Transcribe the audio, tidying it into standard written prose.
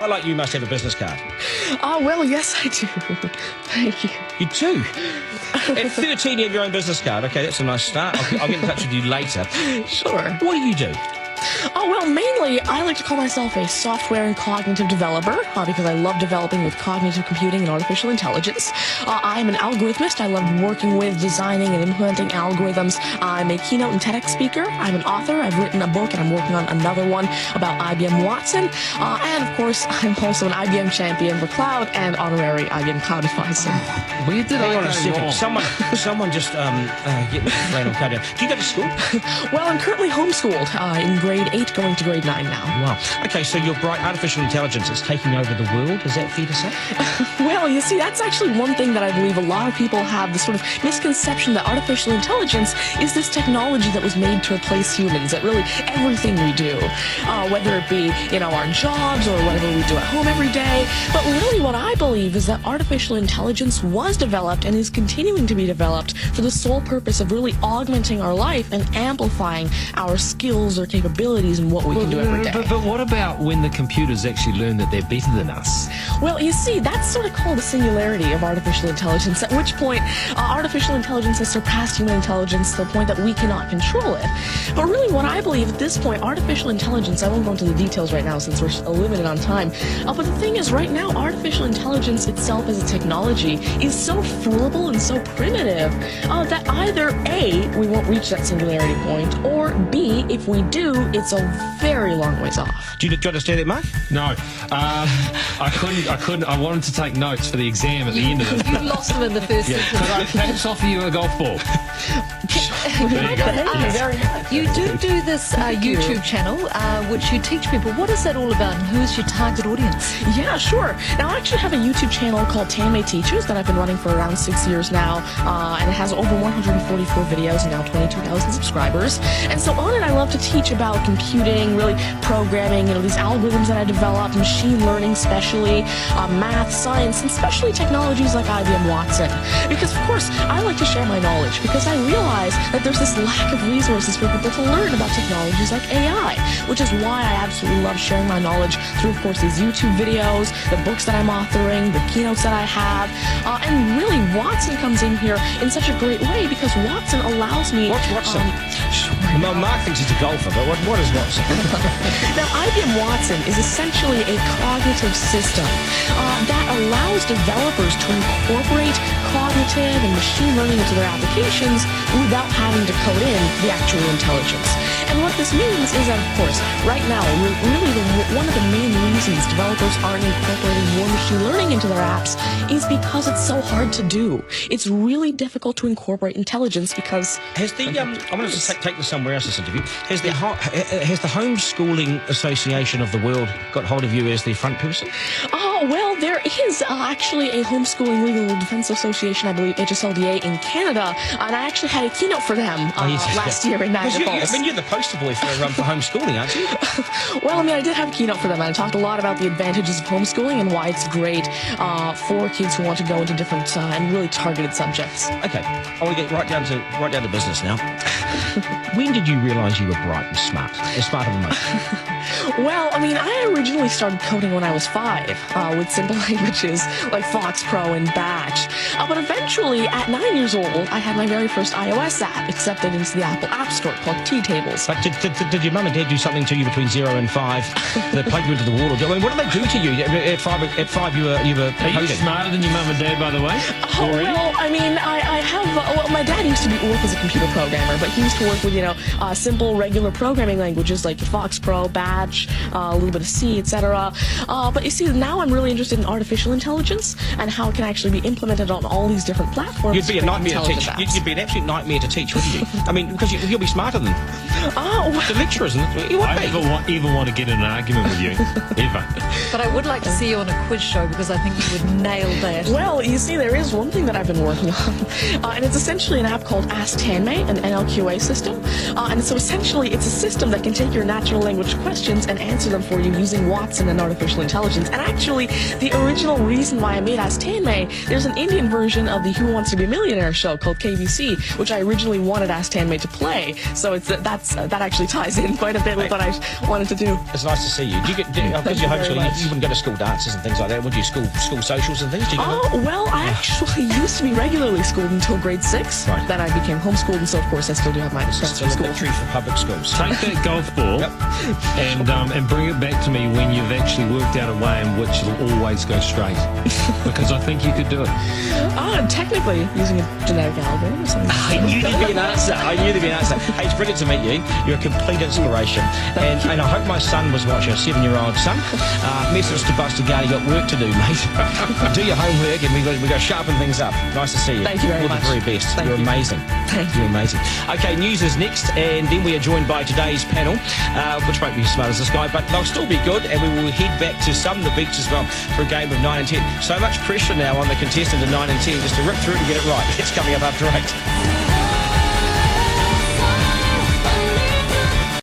I like you must have a business card. Oh, well, yes, I do. Thank you. You do? At 13 you have your own business card. Okay, that's a nice start. I'll get in touch with you later. Sure. What do you do? Oh, well, mainly, I like to call myself a software and cognitive developer because I love developing with cognitive computing and artificial intelligence. I'm an algorithmist. I love working with, designing, and implementing algorithms. I'm a keynote and TEDx speaker. I'm an author. I've written a book, and I'm working on another one about IBM Watson. And, of course, I'm also an IBM champion for cloud and honorary IBM cloud advisor. Where did Hang I on go a second. wrong? Someone just get me random card down. Do you go to school? Well, I'm currently homeschooled in grade 8, going to grade 9 now. Wow. Okay, so your bright artificial intelligence is taking over the world. Is that fair to say? Well, you see, that's actually one thing that I believe a lot of people have, the sort of misconception that artificial intelligence is this technology that was made to replace humans at really everything we do, whether it be, our jobs or whatever we do at home every day. But really what I believe is that artificial intelligence was developed and is continuing to be developed for the sole purpose of really augmenting our life and amplifying our skills or capabilities and what we can do every day. But what about when the computers actually learn that they're better than us? Well, you see, that's sort of called the singularity of artificial intelligence, at which point artificial intelligence has surpassed human intelligence to the point that we cannot control it. But really what I believe at this point, artificial intelligence, I won't go into the details right now since we're limited on time, but the thing is right now, artificial intelligence itself as a technology is so foolable and so primitive that either A, we won't reach that singularity point, or B, if we do, it's a very long ways off. Do you understand that, Mark? No. I couldn't. I wanted to take notes for the exam at the end of it. You lost them in the first sentence. Could I perhaps offer you a golf ball? There you go. Very much. You do this YouTube channel, which you teach people. What is that all about, and who's your target audience? Yeah, sure. Now, I actually have a YouTube channel called Tanmay Teaches that I've been running for around 6 years now, and it has over 144 videos and now 22,000 subscribers. And so on it, I love to teach about computing, really programming, these algorithms that I developed, machine learning especially, math, science, and especially technologies like IBM Watson. Because, of course, I like to share my knowledge because I realize that there's this lack of resources for people to learn about technologies like AI, which is why I absolutely love sharing my knowledge through, of course, these YouTube videos, the books that I'm authoring, the keynotes that I have, and really Watson comes in here in such a great way because Watson allows me... What's Watson? Mark thinks he's a golfer, but what is Watson? Now, IBM Watson is essentially a cognitive system that allows developers to incorporate cognitive and machine learning into their applications without having to code in the actual intelligence. And what this means is that, of course, right now, really one of the main reasons developers aren't incorporating more machine learning into their apps is because it's so hard to do. It's really difficult to incorporate intelligence because... Has the I'm going to just take this somewhere else, this interview. Has the Homeschooling Association of the World got hold of you as their front person? Oh, well, there is actually a Homeschooling Legal Defense Association, I believe, HSLDA in Canada, and I actually had a keynote for them last year in Niagara Falls. You're the poster boy for homeschooling, aren't you? Well, I did have a keynote for them, and I talked a lot about the advantages of homeschooling and why it's great for kids who want to go into different and really targeted subjects. Okay, I want to get right down to business now. When did you realise you were bright and smart? You're smarter than most. Well, I originally started coding when I was 5 with simple languages like Fox Pro and Batch. But eventually, at 9 years old, I had my very first iOS app accepted into the Apple App Store called T-Tables. But did your mum and dad do something to you between 0 and 5? They plugged you into the wall? What did they do to you? At five, you were Are you smarter than your mum and dad, by the way? Oh, well, I have... my dad used to work as a computer programmer, but he used to work with, simple, regular programming languages like Fox Pro, Batch, a little bit of C, etc. But you see, now I'm really interested in artificial intelligence and how it can actually be implemented on all these different platforms. You'd be a nightmare to teach. You'd be an absolute nightmare to teach, wouldn't you? Because you'll be smarter than the lecturers. You would I ever want to get in an argument with you, ever. But I would like to see you on a quiz show because I think you would nail that. Well, you see, there is one thing that I've been working on, and it's essentially an app called Ask Tanmay, an NLQA system. And so essentially, it's a system that can take your natural language questions and answer them for you using Watson and artificial intelligence. And actually, the original reason why I made Ask Tanmay, there's an Indian version of the Who Wants to Be a Millionaire show called KBC, which I originally wanted Ask Tanmay to play. So that actually ties in quite a bit with what I wanted to do. It's nice to see you. Because you're homeschooling, you wouldn't go to school dances and things like that, would you? School socials and things? Do you go Oh, well, I actually used to be regularly schooled until grade 6. Right. Then I became homeschooled, and so, of course, I still do have my friends It's a from school. victory for public schools. Take that golf ball and bring it back to me when you've actually worked out a way in which it'll always go straight. Because I think you could do it. Technically, using a genetic algorithm or something. I knew there'd be an answer. Hey, it's brilliant to meet you. You're a complete inspiration. And I hope my son was watching, a 7-year-old son. Message to Buster Gard, you got work to do, mate. Do your homework and we got to sharpen things up. Nice to see you. Thank you very much. You're the very best. Thank You're you. amazing. Thank You're amazing. Okay, news is next, and then we are joined by today's panel, which won't be as smart as this guy, but they'll still be good, and we will head back to some of the beach as well for a game of 9 and 10. So much pressure now on the contestant of 9 and 10 just to rip through and get it right. It's coming up after 8.